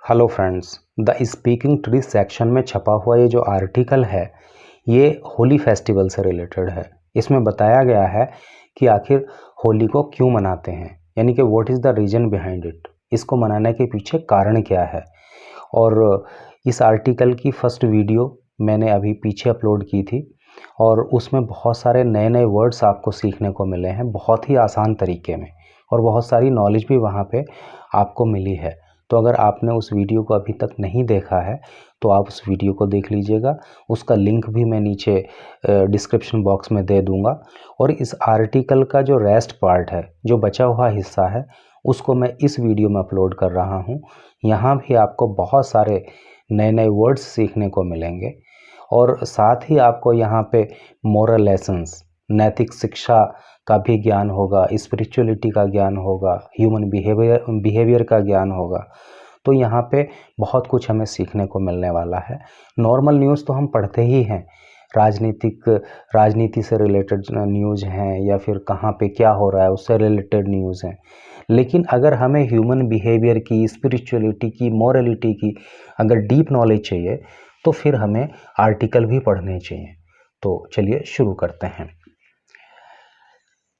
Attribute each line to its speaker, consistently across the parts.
Speaker 1: Hello friends, the speaking tree section में छपा हुआ ये जो आर्टिकल है ये होली फेस्टिवल से रिलेटेड है। इसमें बताया गया है कि आखिर होली को क्यों मनाते हैं, यानी कि what is the reason behind it, इसको मनाने के पीछे कारण क्या है। और इस आर्टिकल की फर्स्ट वीडियो मैंने अभी पीछे अपलोड की थी और उसमें बहुत सारे नए नए वर्ड्स आपको सीखने को मिले हैं बहुत ही आसान तरीके में, और बहुत सारी नॉलेज भी वहाँ पे आपको मिली है। तो अगर आपने उस वीडियो को अभी तक नहीं देखा है तो आप उस वीडियो को देख लीजिएगा। उसका लिंक भी मैं नीचे डिस्क्रिप्शन बॉक्स में दे दूंगा। और इस आर्टिकल का जो रेस्ट पार्ट है, जो बचा हुआ हिस्सा है, उसको मैं इस वीडियो में अपलोड कर रहा हूँ। यहाँ भी आपको बहुत सारे नए नए वर्ड्स सीखने को मिलेंगे और साथ ही आपको यहाँ पे मोरल लेसन्स, नैतिक शिक्षा का भी ज्ञान होगा, स्पिरिचुअलिटी का ज्ञान होगा, ह्यूमन बिहेवियर का ज्ञान होगा। तो यहाँ पे बहुत कुछ हमें सीखने को मिलने वाला है। नॉर्मल न्यूज़ तो हम पढ़ते ही हैं, राजनीति से रिलेटेड न्यूज़ हैं या फिर कहाँ पे क्या हो रहा है उससे रिलेटेड न्यूज़ हैं। लेकिन अगर हमें ह्यूमन बिहेवियर की, स्पिरिचुअलिटी की, मॉरलिटी की अगर डीप नॉलेज चाहिए तो फिर हमें आर्टिकल भी पढ़ने चाहिए। तो चलिए शुरू करते हैं।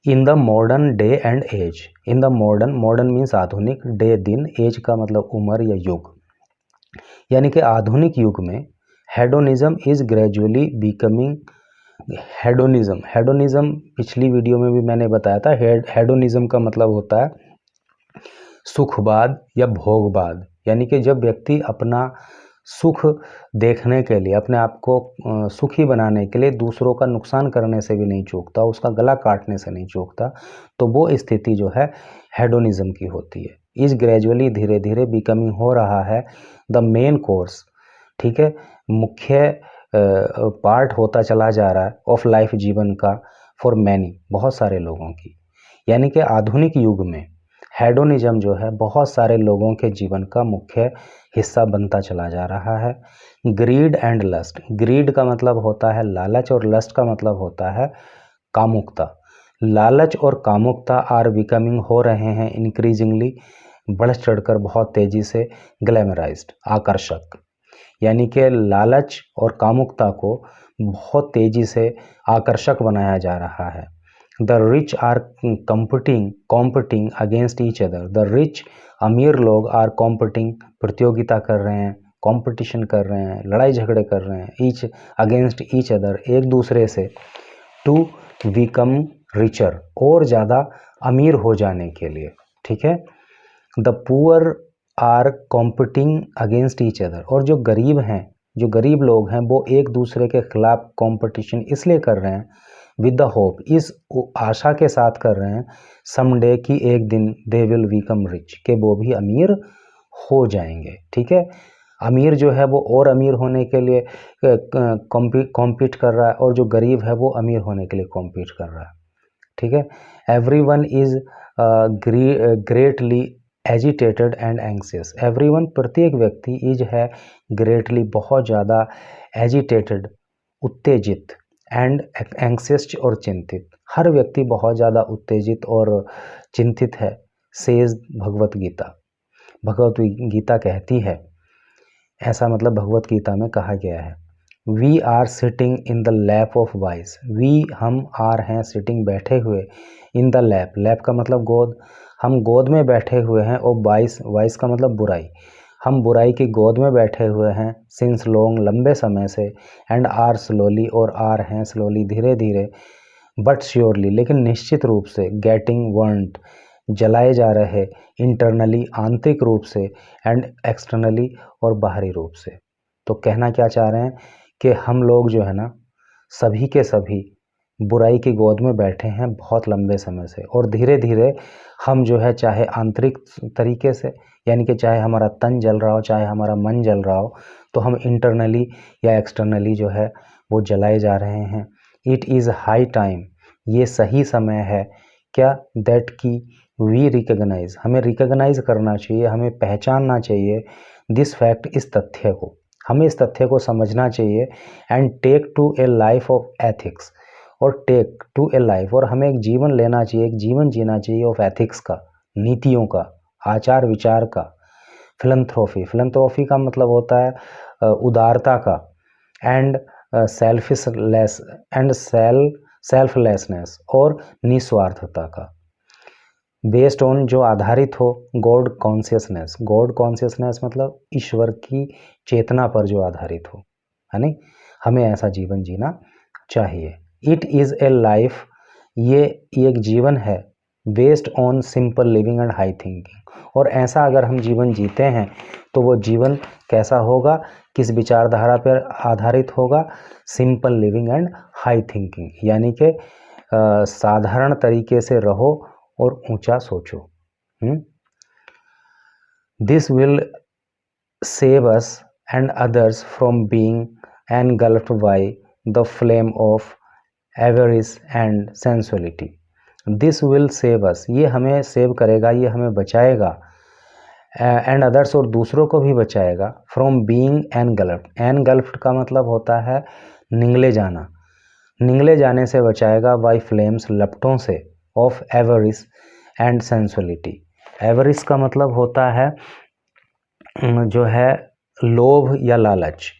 Speaker 1: In the modern day and age, in the modern means आधुनिक, डे दिन, एज का मतलब उम्र या युग, यानी कि आधुनिक युग में hedonism is gradually becoming, hedonism पिछली वीडियो में भी मैंने बताया था। हेडोनिज्म का मतलब होता है सुखवाद या भोगवाद, यानी कि जब व्यक्ति अपना सुख देखने के लिए, अपने आप को सुखी बनाने के लिए दूसरों का नुकसान करने से भी नहीं चूकता, उसका गला काटने से नहीं चूकता, तो वो स्थिति जो है हेडोनिज्म की होती है। इस ग्रेजुअली, धीरे धीरे, बिकमिंग हो रहा है द मेन कोर्स, ठीक है, मुख्य पार्ट होता चला जा रहा है ऑफ लाइफ, जीवन का, फॉर मैनी, बहुत सारे लोगों की। यानी कि आधुनिक युग में हेडोनिज्म जो है बहुत सारे लोगों के जीवन का मुख्य हिस्सा बनता चला जा रहा है। ग्रीड एंड लस्ट, ग्रीड का मतलब होता है लालच और लस्ट का मतलब होता है कामुकता। लालच और कामुकता आर बिकमिंग, हो रहे हैं इंक्रीजिंगली, बढ़ चढ़कर, बहुत तेजी से, ग्लैमराइज्ड, आकर्षक, यानी कि लालच और कामुकता को बहुत तेजी से आकर्षक बनाया जा रहा है। The rich are competing against each other, the rich, अमीर लोग, आर कॉम्पिटिंग, प्रतियोगिता कर रहे हैं, कंपटीशन कर रहे हैं, लड़ाई झगड़े कर रहे हैं, ईच अगेंस्ट ईच अदर, एक दूसरे से, टू बिकम रिचर, और ज़्यादा अमीर हो जाने के लिए, ठीक है। The poor are competing against each other, और जो गरीब हैं, जो गरीब लोग हैं, वो एक दूसरे के खिलाफ कंपटीशन इसलिए कर रहे हैं, विद द होप, इस आशा के साथ कर रहे हैं, समडे, की एक दिन, दे विल बिकम रिच, के वो भी अमीर हो जाएंगे, ठीक है। अमीर जो है वो और अमीर होने के लिए कॉम्पीट कर रहा है, और जो गरीब है वो अमीर होने के लिए कॉम्पीट कर रहा है, ठीक है। Everyone is greatly agitated and anxious, everyone, प्रत्येक व्यक्ति, इज है ग्रेटली, बहुत ज़्यादा, एजिटेटेड, उत्तेजित, एंड एंग्सियस, और चिंतित, हर व्यक्ति बहुत ज़्यादा उत्तेजित और चिंतित है। सेज भगवत गीता, भगवत गीता कहती है, ऐसा मतलब भगवत गीता में कहा गया है। We are sitting in the lap of vice, we, हम, आर हैं, सिटिंग, बैठे हुए, इन द लैप, लैप का मतलब गोद, हम गोद में बैठे हुए हैं, और वाइस, वाइस का मतलब बुराई, हम बुराई की गोद में बैठे हुए हैं, सिंस लॉन्ग, लंबे समय से, एंड आर स्लोली, और आर हैं स्लोली, धीरे धीरे, बट श्योरली, लेकिन निश्चित रूप से, गेटिंग वर्न्ट, जलाए जा रहे, इंटरनली, आंतरिक रूप से, एंड एक्सटर्नली, और बाहरी रूप से। तो कहना क्या चाह रहे हैं कि हम लोग जो है ना, सभी के सभी बुराई की गोद में बैठे हैं बहुत लंबे समय से, और धीरे धीरे हम जो है, चाहे आंतरिक तरीके से, यानी कि चाहे हमारा तन जल रहा हो, चाहे हमारा मन जल रहा हो, तो हम इंटरनली या एक्सटर्नली जो है वो जलाए जा रहे हैं। इट इज़ हाई टाइम, ये सही समय है, क्या, दैट की, वी रिकग्नाइज, हमें रिकग्नाइज करना चाहिए, हमें पहचानना चाहिए, दिस फैक्ट, इस तथ्य को, हमें इस तथ्य को समझना चाहिए, and take to a life of ethics, और टेक टू ए लाइफ, और हमें एक जीवन लेना चाहिए, एक जीवन जीना चाहिए, ऑफ एथिक्स का, नीतियों का, आचार विचार का, फिलंथ्रोफी, फिलंथ्रोफी का मतलब होता है उदारता का, एंड सेल्फिशलेस एंड सेल्फलेसनेस और निस्वार्थता का। बेस्ड ऑन जो आधारित हो गॉड कॉन्शियसनेस, गॉड कॉन्शियसनेस मतलब ईश्वर की चेतना पर जो आधारित हो, है नहीं, हमें ऐसा जीवन जीना चाहिए। इट इज़ ए लाइफ, ये एक जीवन है based on simple living and high thinking. और ऐसा अगर हम जीवन जीते हैं तो वो जीवन कैसा होगा, किस विचारधारा पर आधारित होगा, simple living and high thinking, यानी कि साधारण तरीके से रहो और ऊंचा सोचो। This will save us and others from being engulfed by the flame of avarice and sensuality. This will save us, ये हमें सेव करेगा, ये हमें बचाएगा, एंड अदर्स और दूसरों को भी बचाएगा, फ्रॉम बीइंग engulfed, engulfed का मतलब होता है निगले जाना, निगले जाने से बचाएगा, बाई फ्लेम्स लपटों से, of avarice and sensuality. Avarice का मतलब होता है जो है लोभ या लालच,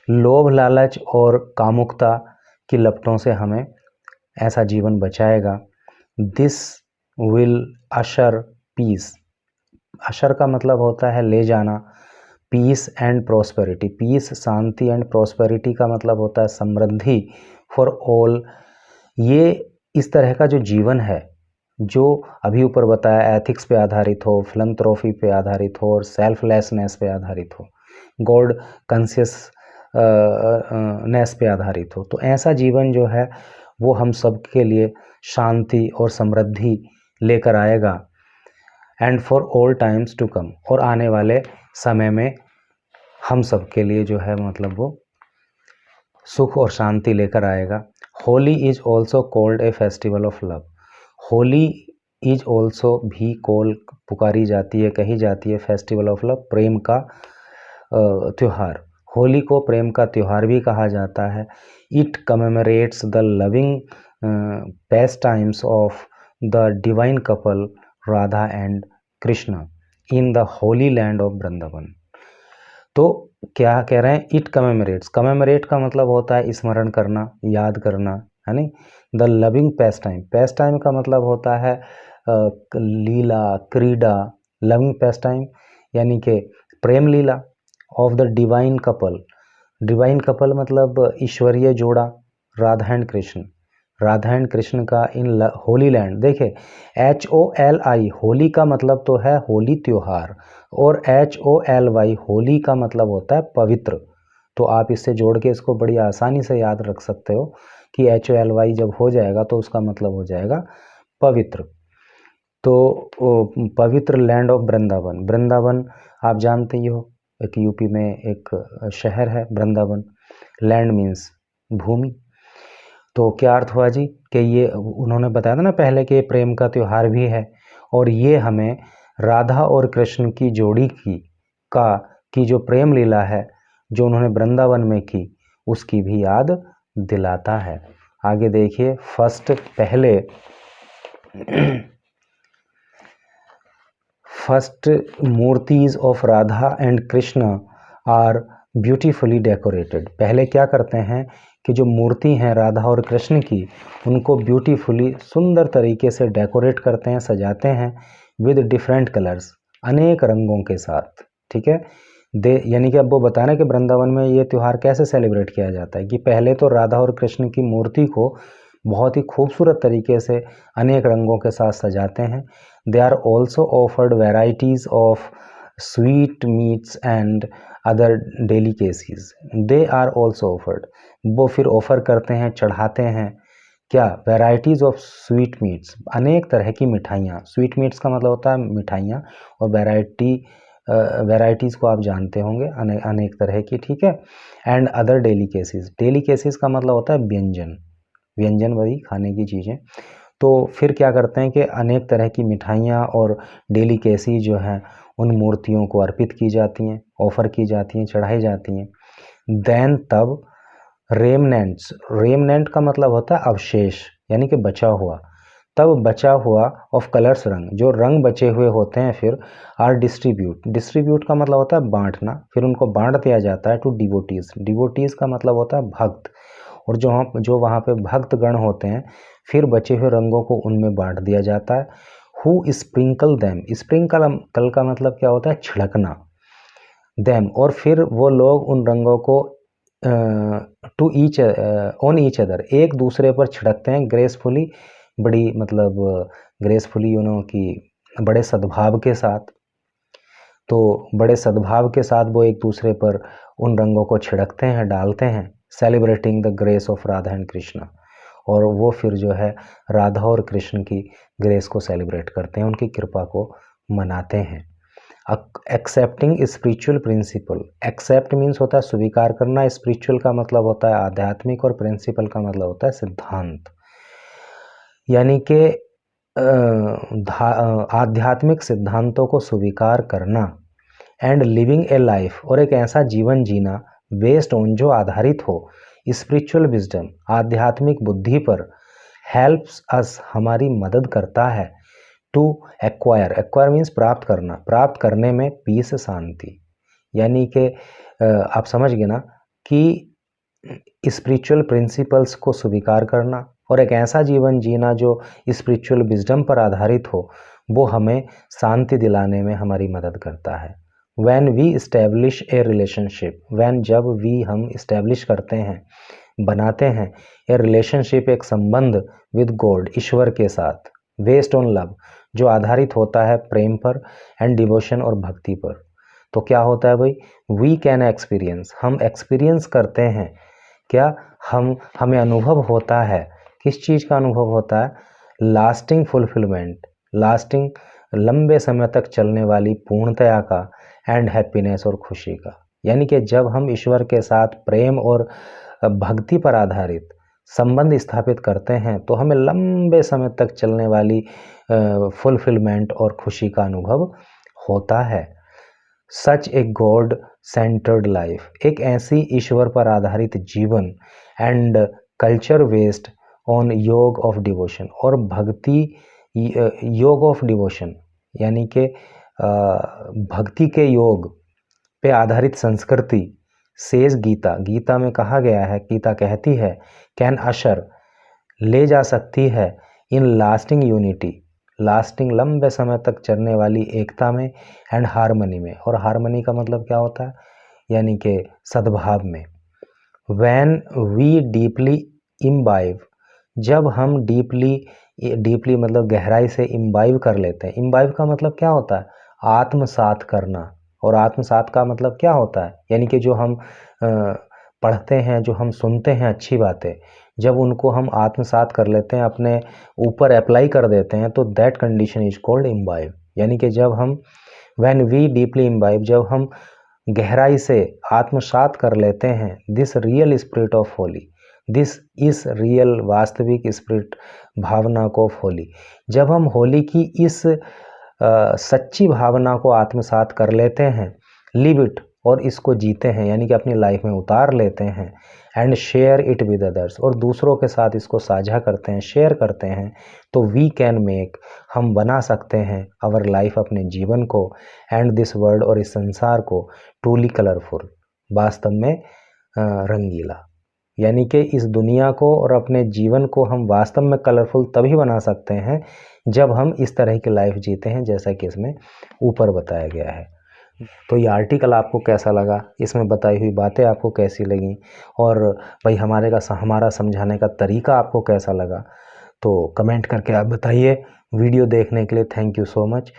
Speaker 1: लोभ लालच और कामुकता की लपटों से हमें ऐसा जीवन बचाएगा। This will usher peace, usher का मतलब होता है ले जाना, पीस एंड प्रोस्पेरिटी, पीस शांति एंड प्रोस्पेरिटी का मतलब होता है समृद्धि फॉर ऑल। ये इस तरह का जो जीवन है जो अभी ऊपर बताया एथिक्स पे आधारित हो, फिलंथ्रोफी पे आधारित हो और सेल्फलेसनेस पे आधारित हो, गॉड कॉन्शियस नेस पे आधारित हो, तो ऐसा जीवन जो है वो हम सब के लिए शांति और समृद्धि लेकर आएगा, and for all times to come, और आने वाले समय में हम सब के लिए जो है मतलब वो सुख और शांति लेकर आएगा। Holi is also called a festival of love, Holi is also भी पुकारी जाती है, कही जाती है फेस्टिवल ऑफ लव, प्रेम का त्यौहार। होली को प्रेम का त्यौहार भी कहा जाता है। It commemorates the loving paste times of the divine couple Radha and Krishna in the Holi land of Vrindavan. तो क्या कह रहे हैं, इट कमेमोरेट्स, कमेमोरेट का मतलब होता है स्मरण करना, याद करना, है नहीं, the loving paste time, paste time का मतलब होता है लीला क्रीडा, लविंग पेस्ट टाइम यानी कि प्रेम लीला, of the divine couple, divine couple मतलब ईश्वरीय जोड़ा, राधा एंड कृष्ण, राधा एंड कृष्ण का इन होली लैंड। देखिए HOLI, होली का मतलब तो है होली त्योहार, और HOLY होली का मतलब होता है पवित्र। तो आप इससे जोड़ के इसको बड़ी आसानी से याद रख सकते हो कि HOLY जब हो जाएगा तो उसका मतलब हो जाएगा पवित्र। तो पवित्र लैंड ऑफ वृंदावन, वृंदावन आप जानते ही हो, एक यूपी में एक शहर है वृंदावन, लैंड मीन्स भूमि। तो क्या अर्थ हुआ जी कि ये उन्होंने बताया था ना पहले कि प्रेम का त्यौहार भी है, और ये हमें राधा और कृष्ण की जोड़ी की जो प्रेम लीला है जो उन्होंने वृंदावन में की उसकी भी याद दिलाता है। आगे देखिए, first murtis of Radha and Krishna are beautifully decorated. पहले क्या करते हैं कि जो मूर्ति हैं राधा और कृष्ण की, उनको ब्यूटीफुली सुंदर तरीके से डेकोरेट करते हैं, सजाते हैं, विद डिफरेंट कलर्स, अनेक रंगों के साथ। ठीक है, यानी कि अब वो बताना कि वृंदावन में ये त्यौहार कैसे सेलिब्रेट किया जाता है कि पहले तो राधा और कृष्ण की मूर्ति को बहुत ही खूबसूरत तरीके से अनेक रंगों के साथ सजाते हैं। They are also offered varieties of sweetmeats and other delicacies, they are also offered, वो फिर ऑफ़र करते हैं, चढ़ाते हैं क्या, वैराइटीज़ ऑफ स्वीट मीट्स, अनेक तरह की मिठाइयाँ, स्वीट मीट्स का मतलब होता है मिठाइयाँ, और वैराइटीज़ को आप जानते होंगे, अनेक तरह की। ठीक है, एंड अदर डेलिकेसीज, डेलिकेसीज का मतलब होता है व्यंजन, व्यंजन वही खाने की चीज़ें। तो फिर क्या करते हैं कि अनेक तरह की मिठाइयाँ और डेलिकेसी जो हैं उन मूर्तियों को अर्पित की जाती हैं, ऑफ़र की जाती हैं, चढ़ाई जाती हैं। देन तब रेमनेंट्स, रेमनेंट का मतलब होता है अवशेष यानी कि बचा हुआ, तब बचा हुआ ऑफ कलर्स रंग, जो रंग बचे हुए होते हैं फिर आर डिस्ट्रीब्यूट का मतलब होता है बांटना, फिर उनको बांट दिया जाता है टू डिवोटीज का मतलब होता है भक्त, और जो वहाँ पे भक्त गण होते हैं फिर बचे हुए रंगों को उनमें बांट दिया जाता है। हु स्प्रिंकल देम, स्प्रिंकल का मतलब क्या होता है छिड़कना, देम, और फिर वो लोग उन रंगों को to each on each other, एक दूसरे पर छिड़कते हैं, ग्रेसफुली, बड़ी मतलब ग्रेसफुली कि बड़े सद्भाव के साथ। तो बड़े सद्भाव के साथ वो एक दूसरे पर उन रंगों को छिड़कते हैं, डालते हैं, celebrating the grace of Radha and Krishna, और वो फिर जो है राधा और कृष्ण की ग्रेस को सेलिब्रेट करते हैं, उनकी कृपा को मनाते हैं। Accepting spiritual principle, accept means होता है स्वीकार करना, स्पिरिचुअल का मतलब होता है आध्यात्मिक, और प्रिंसिपल का मतलब होता है सिद्धांत, यानी कि आध्यात्मिक सिद्धांतों को स्वीकार करना, एंड लिविंग ए लाइफ, और एक ऐसा जीवन जीना, बेस्ड ऑन, जो आधारित हो स्पिरिचुअल विजडम, आध्यात्मिक बुद्धि पर, हेल्प्स अस, हमारी मदद करता है, टू एक्वायर मीन्स प्राप्त करना, प्राप्त करने में पीस, शांति, यानी कि आप समझ गए ना कि स्पिरिचुअल प्रिंसिपल्स को स्वीकार करना और एक ऐसा जीवन जीना जो स्पिरिचुअल विजडम पर आधारित हो, वो हमें शांति दिलाने में हमारी मदद करता है। When we establish a relationship, when, जब वी, हम इस्टेब्लिश करते हैं, बनाते हैं, ए रिलेशनशिप, एक संबंध, विद गॉड, ईश्वर के साथ, बेस्ड ऑन लव, जो आधारित होता है प्रेम पर, एंड डिवोशन, और भक्ति पर, तो क्या होता है भाई, वी कैन एक्सपीरियंस, हम एक्सपीरियंस करते हैं, क्या, हमें अनुभव होता है, किस चीज़ का अनुभव होता है, लास्टिंग फुलफिलमेंट, लास्टिंग, लंबे समय तक चलने वाली पूर्णतया का, एंड हैप्पीनेस, और खुशी का, यानी कि जब हम ईश्वर के साथ प्रेम और भक्ति पर आधारित संबंध स्थापित करते हैं तो हमें लंबे समय तक चलने वाली फुलफिलमेंट और खुशी का अनुभव होता है। सच ए गॉड सेंटर्ड लाइफ, एक ऐसी ईश्वर पर आधारित जीवन, एंड कल्चर बेस्ड ऑन योग ऑफ डिवोशन, और भक्ति, योग ऑफ डिवोशन, यानी कि भक्ति के योग पे आधारित संस्कृति, सेज गीता में कहा गया है, गीता कहती है, कैन अशर, ले जा सकती है, इन लास्टिंग यूनिटी, लास्टिंग, लंबे समय तक चलने वाली एकता में, एंड हारमनी में, और हारमनी का मतलब क्या होता है, यानी कि सद्भाव में। व्हेन वी डीपली इम्बाइव, जब हम डीपली मतलब गहराई से इम्बाइव कर लेते हैं, इम्बाइव का मतलब क्या होता है, आत्मसात करना, और आत्मसात का मतलब क्या होता है, यानी कि जो हम पढ़ते हैं, जो हम सुनते हैं अच्छी बातें, जब उनको हम आत्मसात कर लेते हैं, अपने ऊपर अप्लाई कर देते हैं, तो that condition is called imbibe, यानी कि जब हम, व्हेन वी डीपली इम्बाइव, जब हम गहराई से आत्मसात कर लेते हैं, this real spirit of Holi, this इस रियल, वास्तविक स्पिरिट, भावना को ऑफ होली, जब हम होली की इस सच्ची भावना को आत्मसात कर लेते हैं, लिव इट, और इसको जीते हैं, यानी कि अपनी लाइफ में उतार लेते हैं, and share it with others, और दूसरों के साथ इसको साझा करते हैं, शेयर करते हैं, तो वी कैन मेक, हम बना सकते हैं, आवर लाइफ, अपने जीवन को, एंड दिस वर्ल्ड, और इस संसार को, ट्रूली कलरफुल, वास्तव में रंगीला, यानी कि इस दुनिया को और अपने जीवन को हम वास्तव में कलरफुल तभी बना सकते हैं जब हम इस तरह की लाइफ जीते हैं, जैसा कि इसमें ऊपर बताया गया है। तो ये आर्टिकल आपको कैसा लगा, इसमें बताई हुई बातें आपको कैसी लगी, और भाई हमारा समझाने का तरीका आपको कैसा लगा, तो कमेंट करके आप बताइए। वीडियो देखने के लिए थैंक यू सो मच।